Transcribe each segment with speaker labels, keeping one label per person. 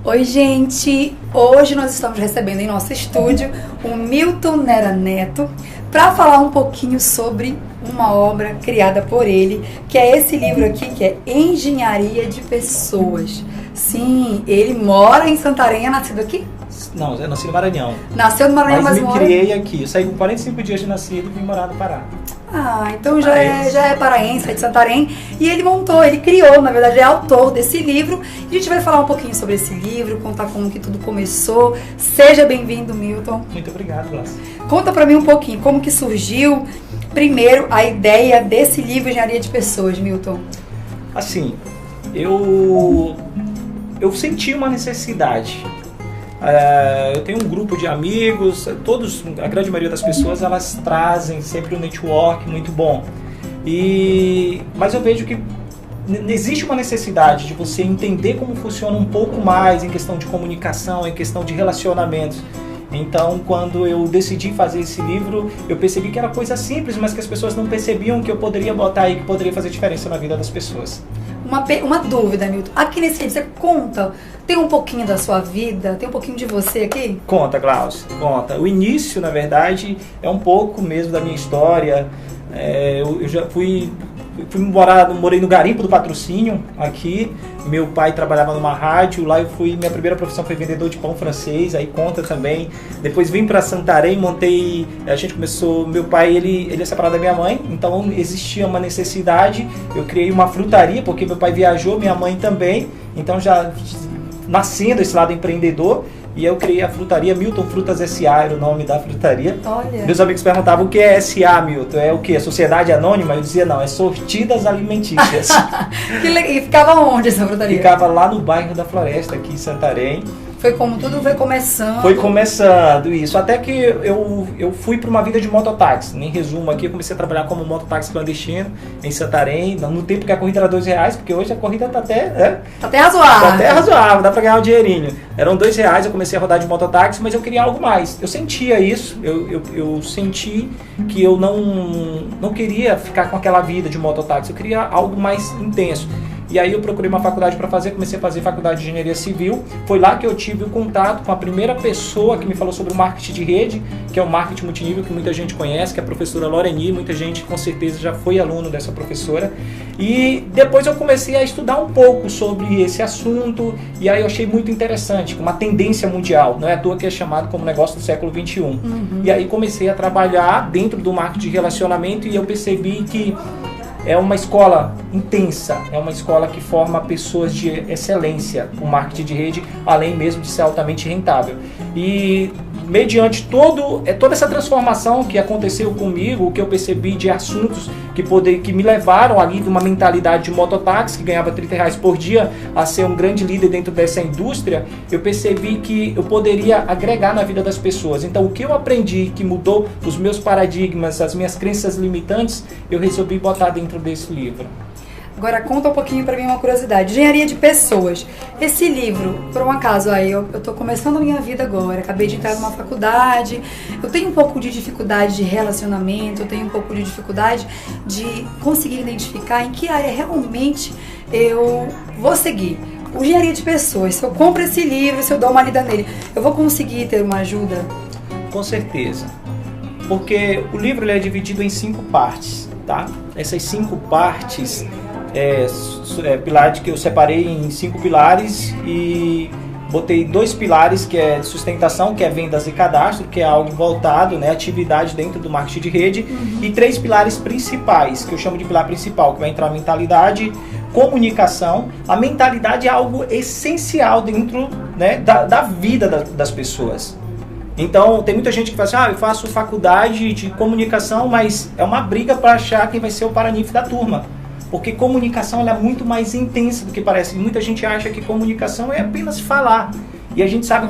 Speaker 1: Oi, gente! Hoje nós estamos recebendo em nosso estúdio o Milton Nera Neto para falar um pouquinho sobre uma obra criada por ele, que é esse livro aqui, que é Engenharia de Pessoas. Sim, ele mora em Santarém, é nascido aqui?
Speaker 2: Não, eu nasci no Maranhão.
Speaker 1: Nasceu no Maranhão, mas
Speaker 2: me criei aqui. Eu saí com 45 dias de nascido e vim morar no Pará.
Speaker 1: Ah, então já é paraense, é de Santarém. E ele criou, na verdade, é autor desse livro. E a gente vai falar um pouquinho sobre esse livro, contar como que tudo começou. Seja bem-vindo, Milton.
Speaker 2: Muito obrigado, Glaucia.
Speaker 1: Conta pra mim um pouquinho, como que surgiu, primeiro, a ideia desse livro Engenharia de Pessoas, Milton.
Speaker 2: Assim, eu senti uma necessidade. Eu tenho um grupo de amigos, a grande maioria das pessoas, elas trazem sempre um network muito bom. Mas eu vejo que existe uma necessidade de você entender como funciona um pouco mais em questão de comunicação, em questão de relacionamentos. Então, quando eu decidi fazer esse livro, eu percebi que era coisa simples, mas que as pessoas não percebiam que eu poderia botar aí, que poderia fazer diferença na vida das pessoas.
Speaker 1: Uma dúvida, Milton. Aqui nesse livro, você conta, tem um pouquinho da sua vida, tem um pouquinho de você aqui?
Speaker 2: Conta, Glaucia, conta. O início, na verdade, é um pouco mesmo da minha história. Eu já morei no Garimpo do Patrocínio, aqui. Meu pai trabalhava numa rádio, lá minha primeira profissão foi vendedor de pão francês, aí conta também. Depois vim para Santarém, meu pai, ele é separado da minha mãe, então existia uma necessidade, eu criei uma frutaria, porque meu pai viajou, minha mãe também, então já nascendo esse lado empreendedor. E eu criei a frutaria Milton Frutas S.A., era o nome da frutaria.
Speaker 1: Olha.
Speaker 2: Meus amigos perguntavam o que é S.A., Milton? É o quê? A Sociedade Anônima? Eu dizia, não, é Sortidas Alimentícias.
Speaker 1: E ficava onde essa frutaria?
Speaker 2: Ficava lá no bairro da Floresta, aqui em Santarém.
Speaker 1: Foi como tudo foi começando.
Speaker 2: Foi começando isso, até que eu fui para uma vida de mototáxi. Em resumo aqui, eu comecei a trabalhar como mototáxi clandestino em Santarém, no tempo que a corrida era R$2, porque hoje a corrida tá até...
Speaker 1: Tá até razoável.
Speaker 2: Tá até razoável, dá para ganhar um dinheirinho. Eram R$2, eu comecei a rodar de mototáxi, mas eu queria algo mais. Eu sentia isso, eu senti que eu não queria ficar com aquela vida de mototáxi, eu queria algo mais intenso. E aí eu procurei uma faculdade para fazer, comecei a fazer faculdade de engenharia civil. Foi lá que eu tive o contato com a primeira pessoa que me falou sobre o marketing de rede, que é o marketing multinível, que muita gente conhece, que é a professora Loreni, muita gente com certeza já foi aluno dessa professora. E depois eu comecei a estudar um pouco sobre esse assunto, e aí eu achei muito interessante, uma tendência mundial, não é à toa que é chamado como negócio do século XXI.
Speaker 1: Uhum.
Speaker 2: E aí comecei a trabalhar dentro do marketing de relacionamento e eu percebi que é uma escola intensa, é uma escola que forma pessoas de excelência, o marketing de rede, além mesmo de ser altamente rentável. E mediante toda essa transformação que aconteceu comigo, o que eu percebi de assuntos que me levaram ali de uma mentalidade de mototáxi, que ganhava R$30 por dia, a ser um grande líder dentro dessa indústria, eu percebi que eu poderia agregar na vida das pessoas. Então o que eu aprendi, que mudou os meus paradigmas, as minhas crenças limitantes, eu resolvi botar dentro desse livro.
Speaker 1: Agora conta um pouquinho pra mim uma curiosidade. Engenharia de Pessoas. Esse livro, por um acaso, aí eu tô começando a minha vida agora, acabei de entrar numa faculdade, eu tenho um pouco de dificuldade de relacionamento, eu tenho um pouco de dificuldade de conseguir identificar em que área realmente eu vou seguir. O Engenharia de Pessoas, se eu compro esse livro, se eu dou uma lida nele, eu vou conseguir ter uma ajuda?
Speaker 2: Com certeza. Porque o livro ele é dividido em 5 partes, tá? Essas 5 partes... pilares que eu separei em 5 pilares e botei 2 pilares que é de sustentação, que é vendas e cadastro, que é algo voltado, né, atividade dentro do marketing de rede, e 3 pilares principais, que eu chamo de pilar principal, que vai entrar mentalidade, comunicação. A mentalidade é algo essencial dentro, né, da vida das pessoas. Então, tem muita gente que fala assim, eu faço faculdade de comunicação, mas é uma briga para achar quem vai ser o paraninfo da turma. Porque comunicação ela é muito mais intensa do que parece. Muita gente acha que comunicação é apenas falar. E a gente sabe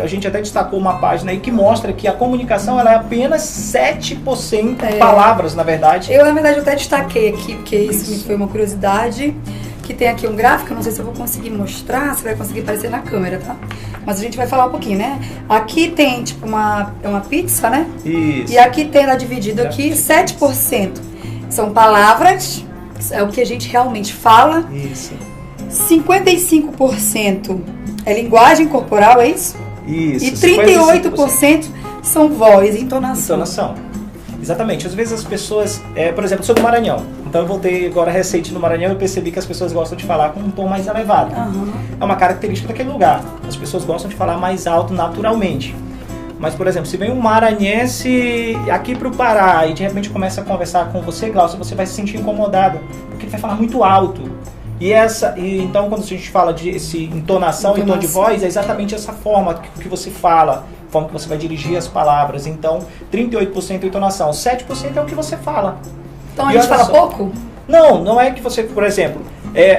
Speaker 2: a gente até destacou uma página aí que mostra que a comunicação ela é apenas 7% palavras, na verdade.
Speaker 1: Eu, na verdade, até destaquei aqui, porque isso me foi uma curiosidade, que tem aqui um gráfico, não sei se eu vou conseguir mostrar, se vai conseguir aparecer na câmera, tá? Mas a gente vai falar um pouquinho, né? Aqui tem, tipo, uma pizza, né?
Speaker 2: Isso.
Speaker 1: E aqui tem, ela dividido aqui, 7%. São palavras, é o que a gente realmente fala.
Speaker 2: Isso.
Speaker 1: 55% é linguagem corporal, é isso?
Speaker 2: Isso.
Speaker 1: E 38% são voz e entonação.
Speaker 2: Exatamente. Às vezes as pessoas... por exemplo, eu sou do Maranhão. Então eu voltei agora recente no Maranhão e percebi que as pessoas gostam de falar com um tom mais elevado. É uma característica daquele lugar. As pessoas gostam de falar mais alto naturalmente. Mas, por exemplo, se vem um maranhense aqui pro Pará e de repente começa a conversar com você, Glaucia, você vai se sentir incomodado, porque ele vai falar muito alto. Então, quando a gente fala de entonação e tom de voz, é exatamente essa forma que você fala, a forma que você vai dirigir as palavras. Então, 38% é entonação, 7% é o que você fala.
Speaker 1: Então a gente fala pouco?
Speaker 2: Não é que você, por exemplo,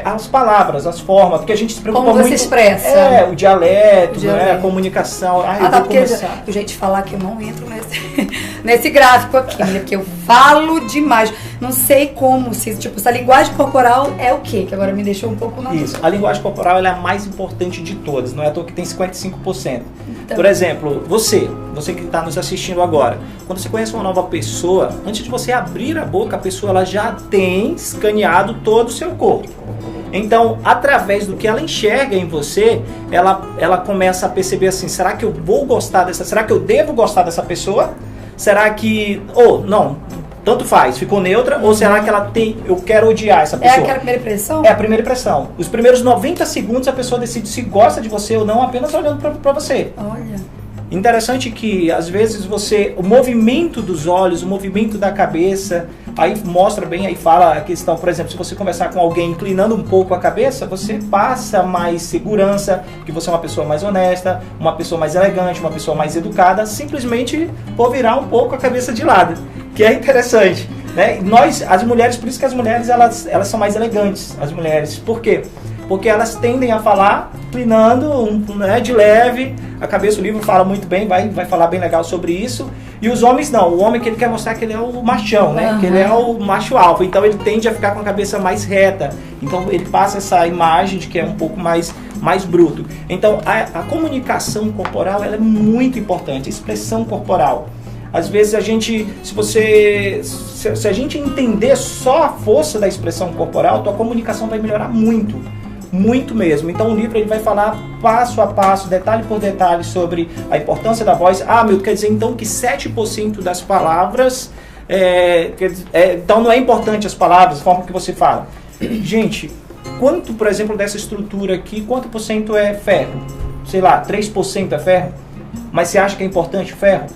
Speaker 2: as palavras, as formas, porque a gente se preocupa muito...
Speaker 1: Como você expressa.
Speaker 2: O dialeto, né, a comunicação.
Speaker 1: Porque o jeito de falar que eu não entro nesse gráfico aqui, né, porque eu falo demais. Não sei como, essa linguagem corporal é o quê? Que agora me deixou um pouco...
Speaker 2: Isso, a linguagem corporal ela é a mais importante de todas, não é à toa que tem 55%. Então, por exemplo, você que está nos assistindo agora, quando você conhece uma nova pessoa, antes de você abrir a boca, a pessoa ela já tem escaneado todo o seu corpo. Então, através do que ela enxerga em você, ela começa a perceber assim, será que eu vou gostar será que eu devo gostar dessa pessoa? Será que... não, tanto faz, ficou neutra, ou será que eu quero odiar essa pessoa?
Speaker 1: É aquela primeira impressão?
Speaker 2: É a primeira impressão. Os primeiros 90 segundos a pessoa decide se gosta de você ou não, apenas olhando pra você.
Speaker 1: Olha.
Speaker 2: Interessante que, às vezes, o movimento dos olhos, o movimento da cabeça, aí mostra bem, aí fala a questão, por exemplo, se você conversar com alguém inclinando um pouco a cabeça, você passa mais segurança, que você é uma pessoa mais honesta, uma pessoa mais elegante, uma pessoa mais educada, simplesmente por virar um pouco a cabeça de lado, que é interessante, né? As mulheres, por isso que as mulheres, elas são mais elegantes, as mulheres. Por quê? Porque elas tendem a falar inclinando, de leve, a cabeça. O livro fala muito bem, vai falar bem legal sobre isso. E os homens não, o homem que ele quer mostrar que ele é o machão, né? Que ele é o macho alfa, então ele tende a ficar com a cabeça mais reta. Então ele passa essa imagem de que é um pouco mais bruto. Então a comunicação corporal ela é muito importante, a expressão corporal. Às vezes se a gente entender só a força da expressão corporal, tua comunicação vai melhorar muito. Muito mesmo. Então o livro ele vai falar passo a passo, detalhe por detalhe sobre a importância da voz. Quer dizer então que 7% das palavras então não é importante as palavras, a forma que você fala. Gente, quanto, por exemplo, dessa estrutura aqui, quanto por cento é ferro? Sei lá, 3% é ferro? Mas você acha que é importante o ferro?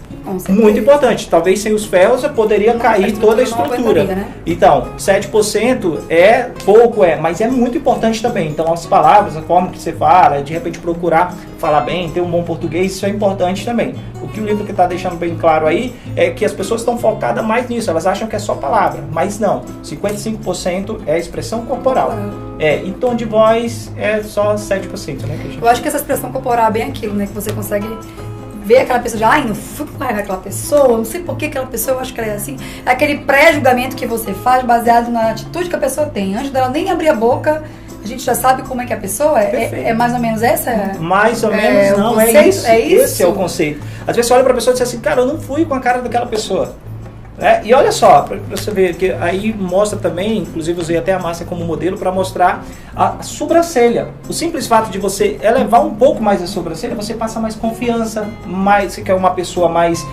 Speaker 2: Muito importante. Talvez sem os ferros poderia cair toda a estrutura. Né? Então, 7% é pouco, mas é muito importante também. Então, as palavras, a forma que você fala, de repente procurar falar bem, ter um bom português, isso é importante também. O que o livro está deixando bem claro aí é que as pessoas estão focadas mais nisso. Elas acham que é só palavra, mas não. 55% é expressão corporal. E tom de voz é só 7%, né?
Speaker 1: Eu acho que essa expressão corporal é bem aquilo, né? Que você consegue ver aquela pessoa já, não fui com raiva daquela pessoa, não sei por que aquela pessoa, eu acho que ela é assim. É aquele pré-julgamento que você faz baseado na atitude que a pessoa tem. Antes dela nem abrir a boca, a gente já sabe como é que a pessoa é. É mais ou menos essa?
Speaker 2: Mais ou menos, não,
Speaker 1: conceito,
Speaker 2: é isso.
Speaker 1: É isso.
Speaker 2: Esse é o conceito. Às vezes você olha pra pessoa e diz assim, cara, eu não fui com a cara daquela pessoa. E olha só, para você ver, que aí mostra também, inclusive usei até a Márcia como modelo para mostrar a sobrancelha. O simples fato de você elevar um pouco mais a sobrancelha, você passa mais confiança, você quer uma pessoa mais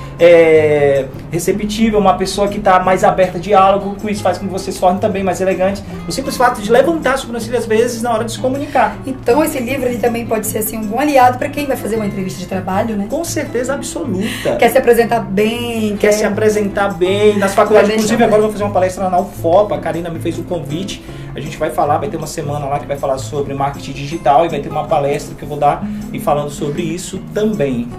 Speaker 2: receptível, uma pessoa que está mais aberta a diálogo, com isso faz com que você se torne também mais elegante. O simples fato de levantar a sobrancelha às vezes na hora de se comunicar.
Speaker 1: Então esse livro ele também pode ser assim, um bom aliado para quem vai fazer uma entrevista de trabalho, né?
Speaker 2: Com certeza absoluta.
Speaker 1: Quer se apresentar bem.
Speaker 2: Quer se apresentar bem. Nas faculdades, inclusive agora eu vou fazer uma palestra na UFOP, a Karina me fez um convite, a gente vai falar, vai ter uma semana lá que vai falar sobre marketing digital e vai ter uma palestra que eu vou dar e falando sobre isso também.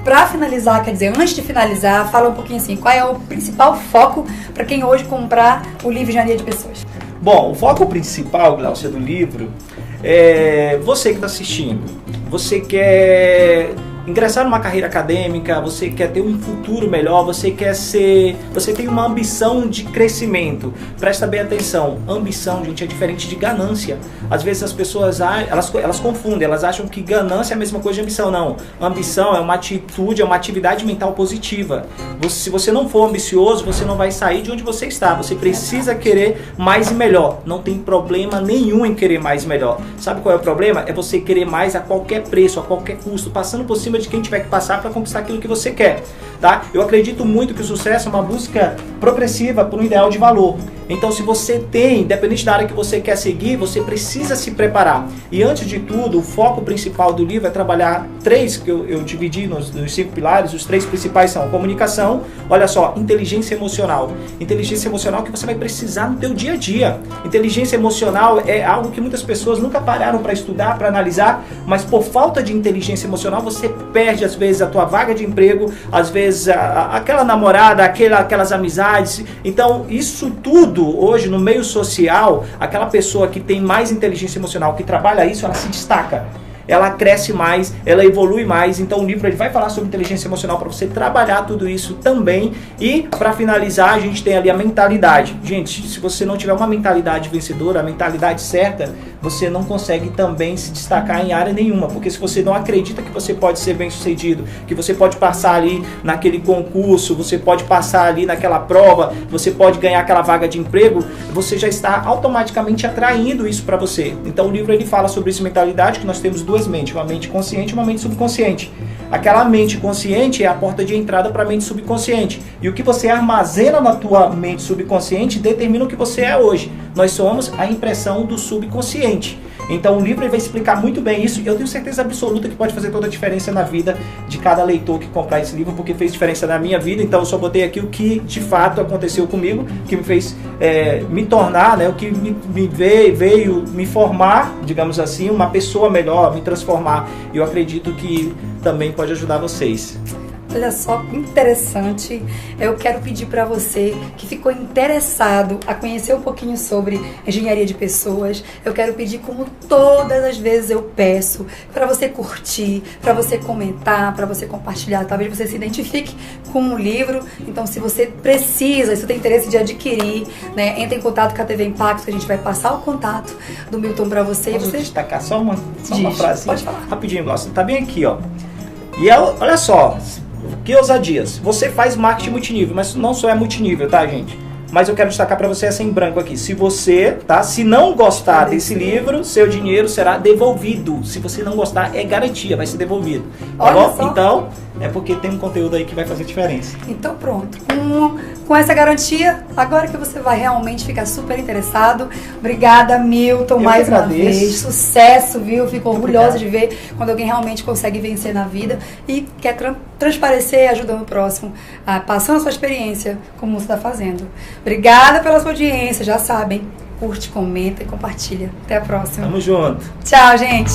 Speaker 1: Para finalizar, quer dizer, antes de finalizar, fala um pouquinho assim, qual é o principal foco para quem hoje comprar o livro Engenharia de Pessoas?
Speaker 2: Bom, o foco principal, Glaucia, do livro é você que está assistindo, você quer ingressar numa carreira acadêmica, você quer ter um futuro melhor, você tem uma ambição de crescimento. Presta bem atenção, ambição, gente, é diferente de ganância. Às vezes as pessoas, elas confundem, elas acham que ganância é a mesma coisa de ambição. Não, ambição é uma atitude, é uma atividade mental positiva. Se você não for ambicioso, você não vai sair de onde você está. Você precisa querer mais e melhor. Não tem problema nenhum em querer mais e melhor. Sabe qual é o problema? É você querer mais a qualquer preço, a qualquer custo, passando por cima de quem tiver que passar para conquistar aquilo que você quer, tá? Eu acredito muito que o sucesso é uma busca progressiva por um ideal de valor. Então, se você tem, independente da área que você quer seguir, você precisa se preparar. E antes de tudo, o foco principal do livro é trabalhar três, que eu dividi nos 5 pilares. Os 3 principais são comunicação, olha só, inteligência emocional. Inteligência emocional que você vai precisar no teu dia a dia. Inteligência emocional é algo que muitas pessoas nunca pararam para estudar, para analisar, mas por falta de inteligência emocional, você perde às vezes a tua vaga de emprego, às vezes aquela namorada, aquelas amizades. Então, isso tudo hoje no meio social, aquela pessoa que tem mais inteligência emocional, que trabalha isso, ela se destaca. Ela cresce mais, ela evolui mais. Então o livro ele vai falar sobre inteligência emocional para você trabalhar tudo isso também. E para finalizar, a gente tem ali a mentalidade. Gente, se você não tiver uma mentalidade vencedora, a mentalidade certa, você não consegue também se destacar em área nenhuma. Porque se você não acredita que você pode ser bem sucedido, que você pode passar ali naquele concurso, você pode passar ali naquela prova, você pode ganhar aquela vaga de emprego, você já está automaticamente atraindo isso para você. Então o livro ele fala sobre essa mentalidade, que nós temos duas mentes, uma mente consciente e uma mente subconsciente. Aquela mente consciente é a porta de entrada para a mente subconsciente. E o que você armazena na tua mente subconsciente determina o que você é hoje. Nós somos a impressão do subconsciente. Então o livro ele vai explicar muito bem isso e eu tenho certeza absoluta que pode fazer toda a diferença na vida de cada leitor que comprar esse livro, porque fez diferença na minha vida. Então eu só botei aqui o que de fato aconteceu comigo, que me fez me tornar, né, o que veio me formar, digamos assim, uma pessoa melhor, me transformar. E eu acredito que também pode ajudar vocês.
Speaker 1: Olha só que interessante. Eu quero pedir para você que ficou interessado a conhecer um pouquinho sobre engenharia de pessoas. Eu quero pedir, como todas as vezes eu peço, para você curtir, para você comentar, para você compartilhar. Talvez você se identifique com o livro. Então, se você precisa, se você tem interesse de adquirir, né, entre em contato com a TV Impacto, que a gente vai passar o contato do Milton para você.
Speaker 2: Posso destacar só uma frase?
Speaker 1: Pode falar.
Speaker 2: Rapidinho, Glaucia. Tá bem aqui, ó. E olha só. Que ousadias. Você faz marketing multinível, mas não só é multinível, tá, gente? Mas eu quero destacar para você essa em branco aqui. Se você, tá? Se não gostar desse livro, seu dinheiro será devolvido. Se você não gostar, é garantia, vai ser devolvido. Tá bom?
Speaker 1: Só.
Speaker 2: Então, é porque tem um conteúdo aí que vai fazer diferença.
Speaker 1: Então pronto. Com essa garantia, agora que você vai realmente ficar super interessado. Obrigada, Milton, mais uma vez. Sucesso, viu? Fico orgulhosa de ver quando alguém realmente consegue vencer na vida e quer transparecer ajudando o próximo, passando a sua experiência, como você está fazendo. Obrigada pela sua audiência, já sabem. Curte, comenta e compartilha. Até a próxima.
Speaker 2: Tamo junto.
Speaker 1: Tchau, gente.